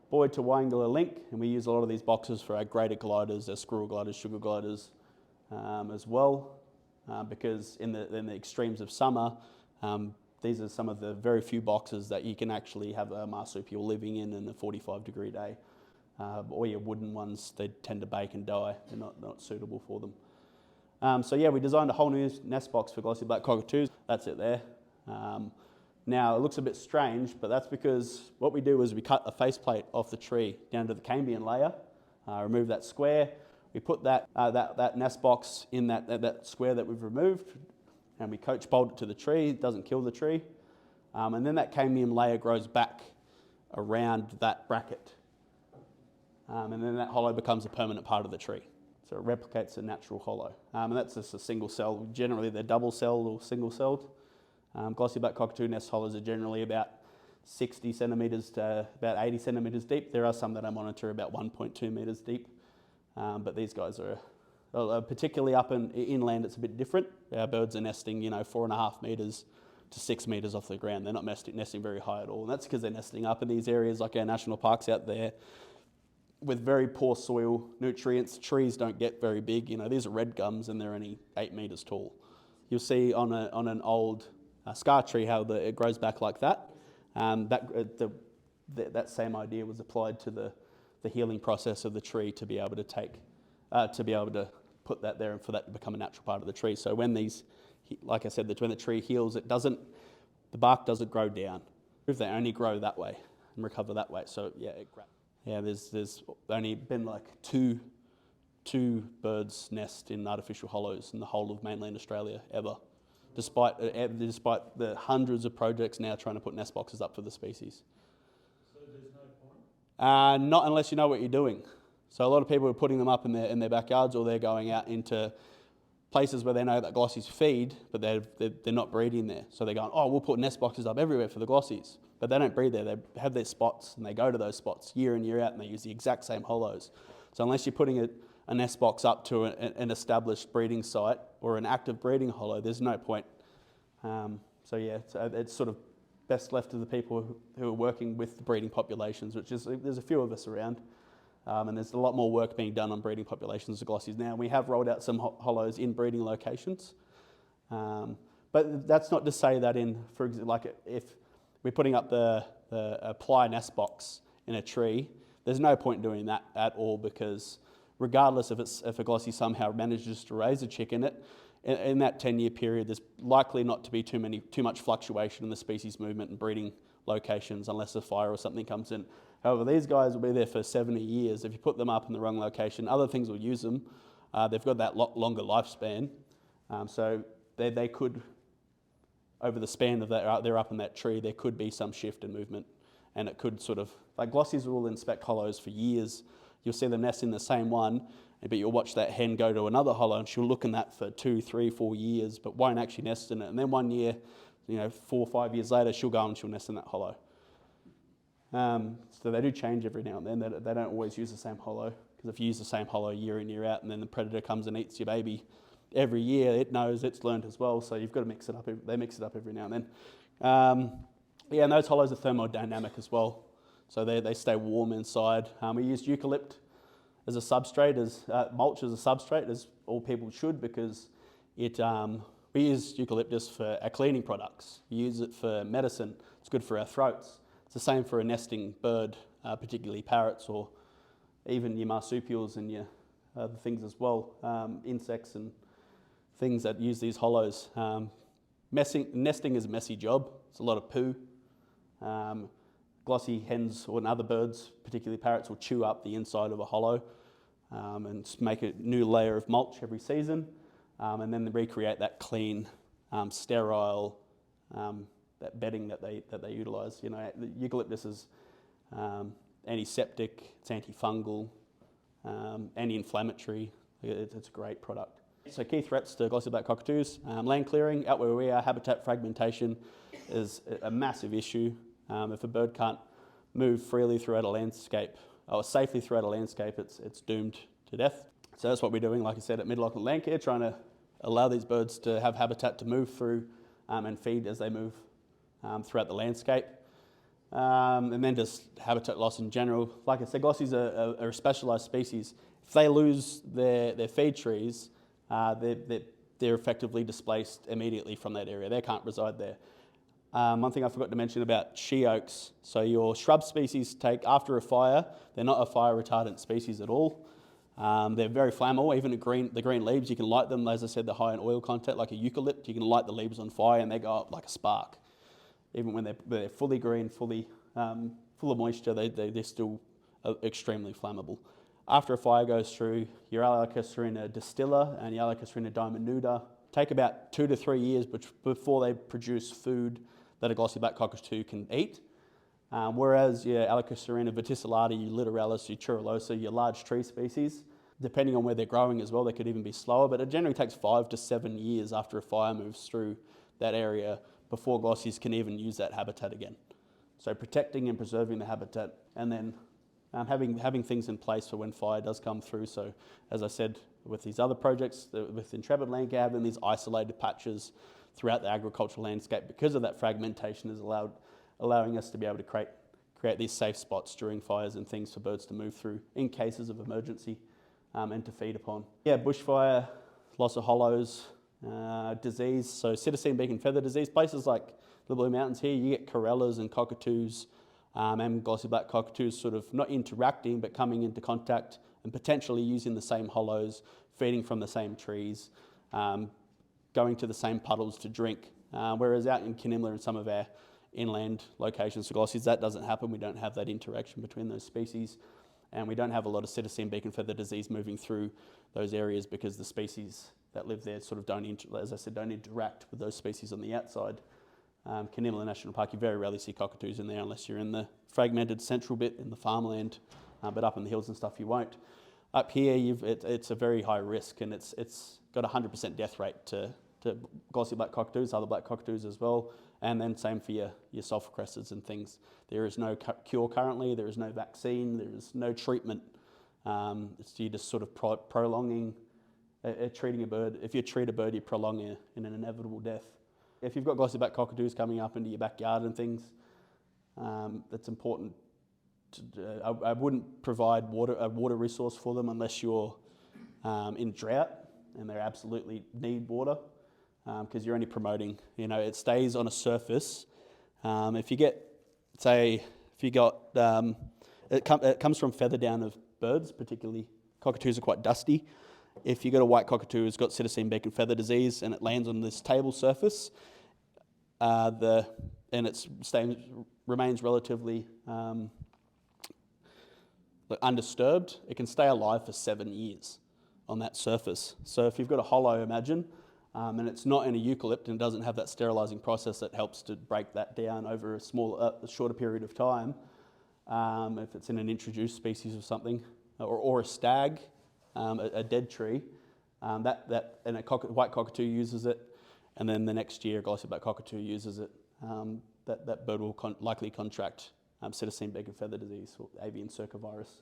Boyd to Wyangala Link, and we use a lot of these boxes for our graded gliders, our squirrel gliders, sugar gliders as well, because in the extremes of summer, these are some of the very few boxes that you can actually have a marsupial living in a 45-degree day. Or your wooden ones, they tend to bake and die. They're not suitable for them. We designed a whole new nest box for Glossy Black Cockatoos. That's it there. Now, it looks a bit strange, but that's because what we do is we cut a faceplate off the tree down to the cambium layer, remove that square. We put that nest box in that square that we've removed, and we coach bolt it to the tree. It doesn't kill the tree. And then that cambium layer grows back around that bracket. And then that hollow becomes a permanent part of the tree. So it replicates a natural hollow. And that's just a single cell. Generally they're double celled or single celled. Glossy Black Cockatoo nest hollows are generally about 60 centimetres to about 80 centimetres deep. There are some that I monitor about 1.2 metres deep. But these guys are, particularly up inland, it's a bit different. Our birds are nesting, 4.5 metres to 6 metres off the ground. They're not nesting very high at all. And that's because they're nesting up in these areas like our national parks out there with very poor soil nutrients. Trees don't get very big. These are red gums and they're only 8 metres tall. You'll see on an old scar tree how it grows back like that. That same idea was applied to the healing process of the tree to be able to put that there and for that to become a natural part of the tree. So when like I said, when the tree heals, the bark doesn't grow down. They only grow that way and recover that way. So there's only been like two birds nest in artificial hollows in the whole of mainland Australia ever, despite the hundreds of projects now trying to put nest boxes up for the species. So there's no point? Not unless you know what you're doing. So a lot of people are putting them up in their backyards, or they're going out into places where they know that glossies feed, but they're not breeding there. So they're going, we'll put nest boxes up everywhere for the glossies. But they don't breed there. They have their spots, and they go to those spots year in, year out, and they use the exact same hollows. So unless you're putting a nest box up to an established breeding site or an active breeding hollow, there's no point. It's sort of best left to the people who are working with the breeding populations, there's a few of us around. And there's a lot more work being done on breeding populations of glossies now. We have rolled out some hollows in breeding locations. But that's not to say that if we're putting up a ply nest box in a tree, there's no point doing that at all, because regardless if a glossy somehow manages to raise a chick in it, in that 10-year period, there's likely not to be too much fluctuation in the species movement and breeding locations unless a fire or something comes in. However, these guys will be there for 70 years. If you put them up in the wrong location, other things will use them. They've got that longer lifespan. So they could, over the span of they're up in that tree, there could be some shift in movement. And it could like glossies will inspect hollows for years. You'll see them nest in the same one, but you'll watch that hen go to another hollow and she'll look in that for 2, 3, 4 years, but won't actually nest in it. And then one year, 4 or 5 years later, she'll go and she'll nest in that hollow. So they do change every now and then. They don't always use the same hollow, because if you use the same hollow year in, year out, and then the predator comes and eats your baby every year, it knows, it's learned as well, so you've got to mix it up. They mix it up every now and then. And those hollows are thermodynamic as well, so they stay warm inside. We used eucalypt as a substrate, as mulch as a substrate, as all people should, because it We use eucalyptus for our cleaning products. We use it for medicine. It's good for our throats. It's the same for a nesting bird, particularly parrots or even your marsupials and your other things as well, insects and things that use these hollows. Nesting is a messy job. It's a lot of poo. Glossy hens or other birds, particularly parrots, will chew up the inside of a hollow and make a new layer of mulch every season, and then recreate that clean, sterile, that bedding that they utilise. You know, the eucalyptus is antiseptic, it's antifungal, anti-inflammatory. It's a great product. So key threats to glossy black cockatoos: land clearing. Out where we are, habitat fragmentation is a massive issue. If a bird can't move freely throughout a landscape, or safely throughout a landscape, it's doomed to death. So that's what we're doing, like I said, at Mid-Lachlan Landcare, trying to allow these birds to have habitat to move through and feed as they move throughout the landscape. And then just habitat loss in general. Like I said, glossies are a specialised species. If they lose their feed trees, they're effectively displaced immediately from that area. They can't reside there. One thing I forgot to mention about she oaks. So your shrub species take, after a fire, they're not a fire retardant species at all. They're very flammable. Even the green leaves, you can light them. As I said, they're high in oil content, like a eucalypt. You can light the leaves on fire and they go up like a spark. Even when they're fully green, fully full of moisture, they're still extremely flammable. After a fire goes through, your Alacacerina distilla and your Alacacerina diminuta take about 2 to 3 years before they produce food that a glossy black cockatoo can eat. Whereas your Alacacerina verticillata, your littoralis, your churulosa, your large tree species, depending on where they're growing as well, they could even be slower, but it generally takes 5 to 7 years after a fire moves through that area before glossies can even use that habitat again. So protecting and preserving the habitat, and then having things in place for when fire does come through. So as I said, with these other projects, with Intrepid Landcare, having these isolated patches throughout the agricultural landscape because of that fragmentation is allowing us to be able to create these safe spots during fires and things for birds to move through in cases of emergency and to feed upon. Yeah, bushfire, loss of hollows, disease, so citizen beak and feather disease. Places like the Blue Mountains here, you get corellas and cockatoos and glossy black cockatoos sort of not interacting but coming into contact and potentially using the same hollows, feeding from the same trees, going to the same puddles to drink. Whereas out in Kinimla and some of our inland locations for glossies, that doesn't happen. We don't have that interaction between those species, and we don't have a lot of citizen beak and feather disease moving through those areas because the species that live there sort of don't interact with those species on the outside. Kinimla National Park, you very rarely see cockatoos in there unless you're in the fragmented central bit in the farmland, but up in the hills and stuff you won't. Up here, it's a very high risk, and it's got a 100% death rate to glossy black cockatoos, other black cockatoos as well, and then same for your sulphur cresteds and things. There is no cure currently, there is no vaccine, there is no treatment. You're just sort of prolonging, treating a bird. If you treat a bird, you prolong in an inevitable death. If you've got glossy black cockatoos coming up into your backyard and things, it's important. I wouldn't provide a water resource for them unless you're in drought and they absolutely need water, because you're only promoting, it stays on a surface. It comes from feather down of birds, particularly cockatoos are quite dusty. If you got a white cockatoo who's got citizen beak and feather disease and it lands on this table surface, and it remains relatively undisturbed, it can stay alive for 7 years on that surface. So if you've got a hollow, imagine, and it's not in a eucalypt and doesn't have that sterilising process that helps to break that down over a shorter period of time, if it's in an introduced species or something, or a stag, a dead tree, and a white cockatoo uses it, and then the next year a glossy black cockatoo uses it, that bird will likely contract citizen beak and feather disease or avian circovirus.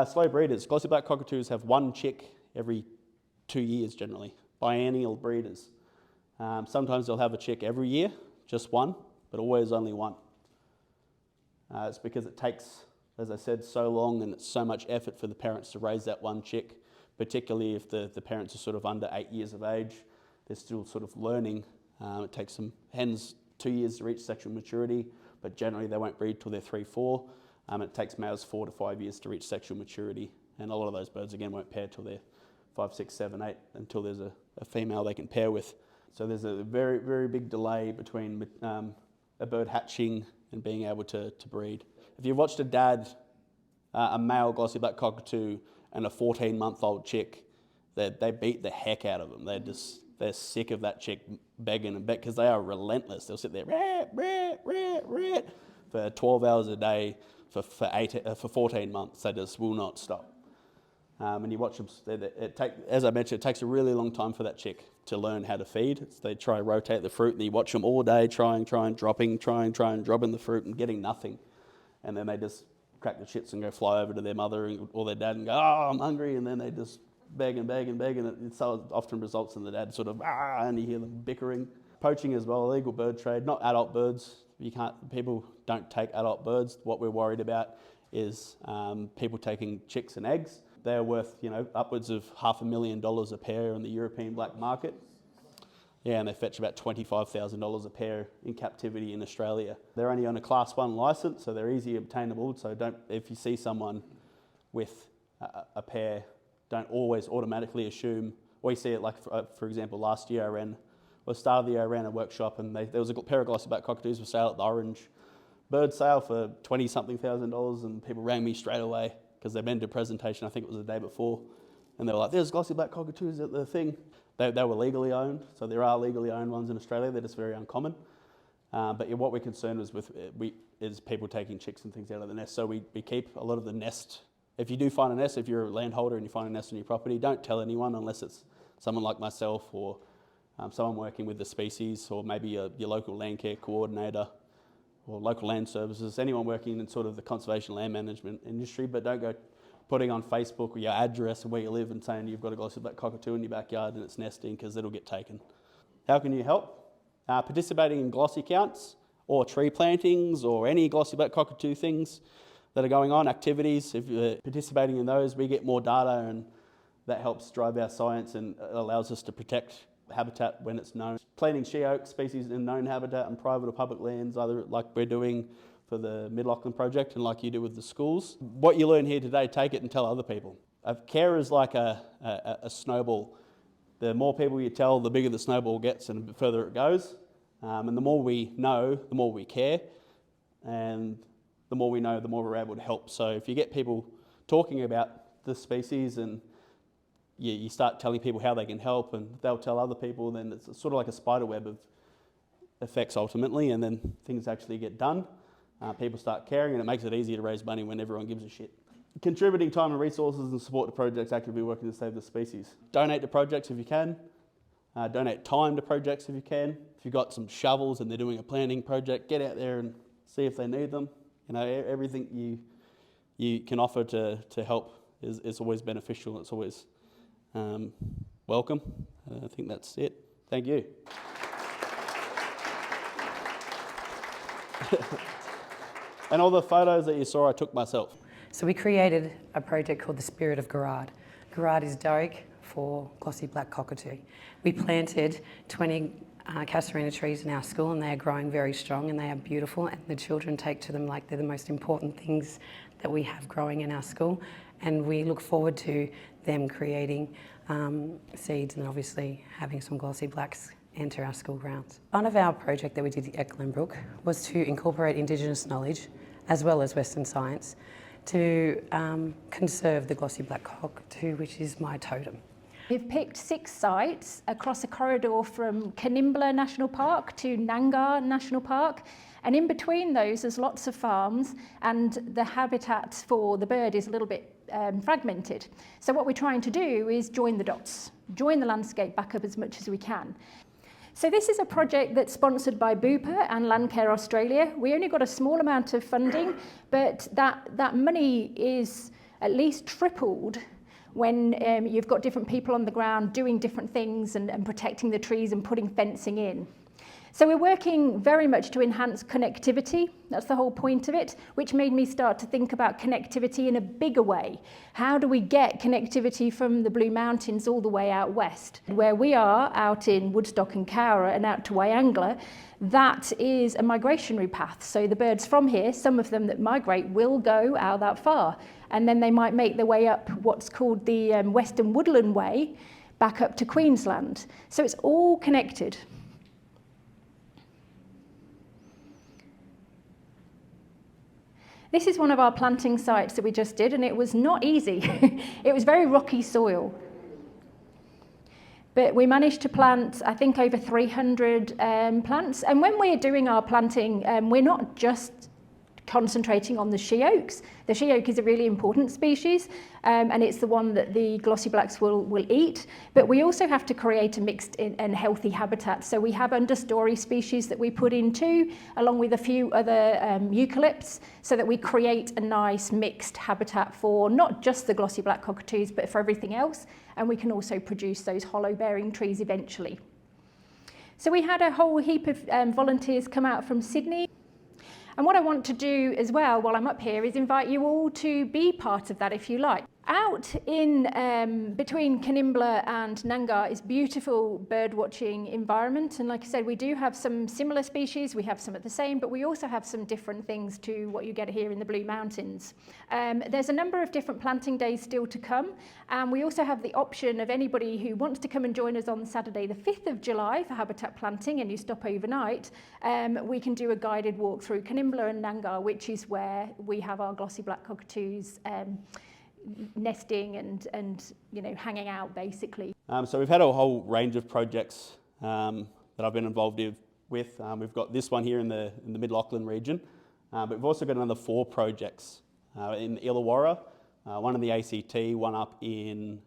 Slow breeders. Glossy black cockatoos have one chick every 2 years generally. Biennial breeders. Sometimes they'll have a chick every year, just one, but always only one. It's because it takes, as I said, so long and it's so much effort for the parents to raise that one chick, particularly if the parents are sort of under 8 years of age. they're still sort of learning. It takes some hens 2 years to reach sexual maturity, but generally they won't breed till they're 3, 4. It takes males 4 to 5 years to reach sexual maturity, and a lot of those birds again won't pair till they're 5, 6, 7, 8, until there's a female they can pair with. So there's a very, very big delay between a bird hatching and being able to breed. If you've watched a male glossy black cockatoo and a 14-month-old chick, they beat the heck out of them. They're sick of that chick begging and because they are relentless. They'll sit there for 12 hours a day for 14 months. They just will not stop. And you watch them, as I mentioned, it takes a really long time for that chick to learn how to feed. They try and rotate the fruit, and you watch them all day trying, dropping the fruit and getting nothing. And then they just crack the shits and go fly over to their mother or their dad and go, oh, I'm hungry. And then they just beg, and it so often results in the dad sort of, and you hear them bickering. Poaching as well, illegal bird trade, not adult birds. People don't take adult birds. What we're worried about is people taking chicks and eggs. They're worth, upwards of $500,000 a pair in the European black market. Yeah, and they fetch about $25,000 a pair in captivity in Australia. They're only on a Class 1 licence, so they're easily obtainable. So if you see someone with a pair, don't always automatically assume. We see it like, for example, last year start of the year I ran a workshop, and there was a pair of glossy black cockatoos for sale at the Orange bird sale for $20-something thousand, and people rang me straight away because they'd been to a presentation, I think it was the day before, and they were like, there's glossy black cockatoos at the thing. They were legally owned, so there are legally owned ones in Australia. They're just very uncommon. But what we're concerned is people taking chicks and things out of the nest. So we keep a lot of the nest. If you do find a nest, if you're a landholder and you find a nest on your property, don't tell anyone unless it's someone like myself or someone working with the species, or maybe your local Landcare coordinator or local land services, anyone working in sort of the conservation land management industry. But don't go putting on Facebook your address and where you live and saying you've got a glossy black cockatoo in your backyard and it's nesting, because it'll get taken. How can you help? Participating in glossy counts or tree plantings or any glossy black cockatoo things that are going on, activities. If you're participating in those, we get more data, and that helps drive our science and allows us to protect habitat when it's known. Planting she-oak species in known habitat and private or public lands, either like we're doing for the Lachlan project and like you do with the schools. What you learn here today, take it and tell other people. Care is like a snowball. The more people you tell, the bigger the snowball gets and the further it goes. And the more we know, the more we care. And the more we know, the more we're able to help. So if you get people talking about the species and you start telling people how they can help, and they'll tell other people, then it's sort of like a spider web of effects ultimately, and then things actually get done. People start caring, and it makes it easier to raise money when everyone gives a shit. Contributing time and resources and support to projects actively working to save the species. Donate to projects if you can. Donate time to projects if you can. If you've got some shovels and they're doing a planting project, get out there and see if they need them. Everything you can offer to help is always beneficial. It's always welcome. I think that's it. Thank you. And all the photos that you saw, I took myself. So we created a project called the Spirit of Garrard. Garrard is Doric for glossy black cockatoo. We planted 20 Casuarina trees in our school, and they are growing very strong and they are beautiful, and the children take to them like they're the most important things that we have growing in our school, and we look forward to them creating seeds and obviously having some glossy blacks enter our school grounds. One of our project that we did at Glenbrook was to incorporate Indigenous knowledge as well as Western science to conserve the glossy black cockatoo, which is my totem. We've picked 6 sites across a corridor from Kanimbla National Park to Nangar National Park, and in between those there's lots of farms, and the habitat for the bird is a little bit fragmented. So what we're trying to do is join the dots, join the landscape back up as much as we can. So this is a project that's sponsored by Bupa and Landcare Australia. We only got a small amount of funding, but that money is at least tripled when you've got different people on the ground doing different things and protecting the trees and putting fencing in. So we're working very much to enhance connectivity. That's the whole point of it, which made me start to think about connectivity in a bigger way. How do we get connectivity from the Blue Mountains all the way out west? Where we are, out in Woodstock and Cowra and out to Wyangla, that is a migratory path. So the birds from here, some of them that migrate, will go out that far. And then they might make their way up what's called the Western Woodland Way, back up to Queensland. So it's all connected. This is one of our planting sites that we just did, and it was not easy. It was very rocky soil. But we managed to plant, I think, over 300 plants. And when we're doing our planting, we're not just concentrating on the she oaks. The she oak is a really important species, and it's the one that the glossy blacks will eat. But we also have to create a mixed and healthy habitat. So we have understory species that we put in too, along with a few other eucalypts, so that we create a nice mixed habitat for not just the glossy black cockatoos, but for everything else. And we can also produce those hollow-bearing trees eventually. So we had a whole heap of volunteers come out from Sydney. And what I want to do as well while I'm up here is invite you all to be part of that if you like. Out in between Canimbla and Nangar is beautiful bird watching environment, and like I said, we do have some similar species, we have some of the same, but we also have some different things to what you get here in the Blue Mountains. There's a number of different planting days still to come, and we also have the option of anybody who wants to come and join us on Saturday the 5th of July for habitat planting and you stop overnight, we can do a guided walk through Canimbla and Nangar, which is where we have our glossy black cockatoos nesting and you know, hanging out basically. So we've had a whole range of projects that I've been involved with. We've got this one here in the mid-Lachlan region, but we've also got another 4 projects in Illawarra, one in the ACT, one up in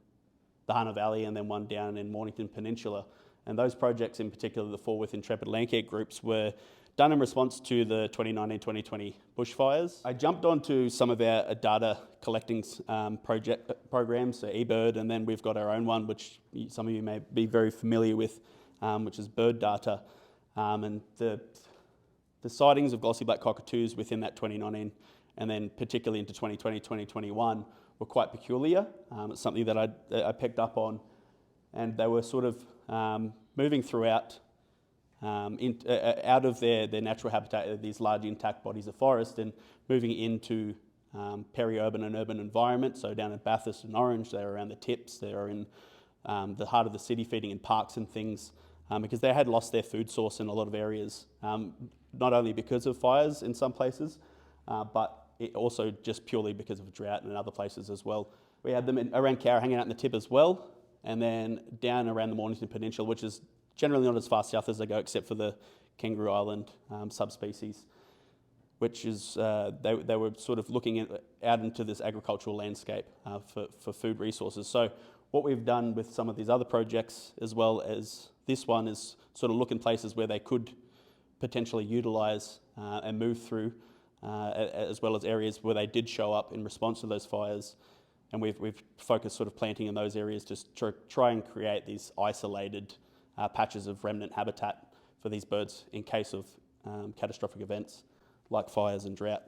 the Hunter Valley, and then one down in Mornington Peninsula. And those projects, in particular the 4 with Intrepid Landcare groups, were done in response to the 2019-2020 bushfires. I jumped onto some of our data collecting programs, so eBird, and then we've got our own one, which some of you may be very familiar with, which is Bird Data. And the sightings of glossy black cockatoos within that 2019 and then particularly into 2020, 2021 were quite peculiar. It's something that I picked up on, and they were sort of moving throughout out of their natural habitat, these large intact bodies of forest, and moving into peri-urban and urban environments. So down at Bathurst and Orange, they're around the tips, they're in the heart of the city, feeding in parks and things, because they had lost their food source in a lot of areas, not only because of fires in some places, but it also just purely because of drought in other places as well. We had them around Cowra hanging out in the tip as well, and then down around the Mornington Peninsula, which is generally not as far south as they go, except for the Kangaroo Island subspecies, which is, they were sort of looking out into this agricultural landscape for food resources. So what we've done with some of these other projects, as well as this one, is sort of look in places where they could potentially utilise and move through, as well as areas where they did show up in response to those fires. And we've focused sort of planting in those areas to try and create these isolated patches of remnant habitat for these birds in case of catastrophic events like fires and drought.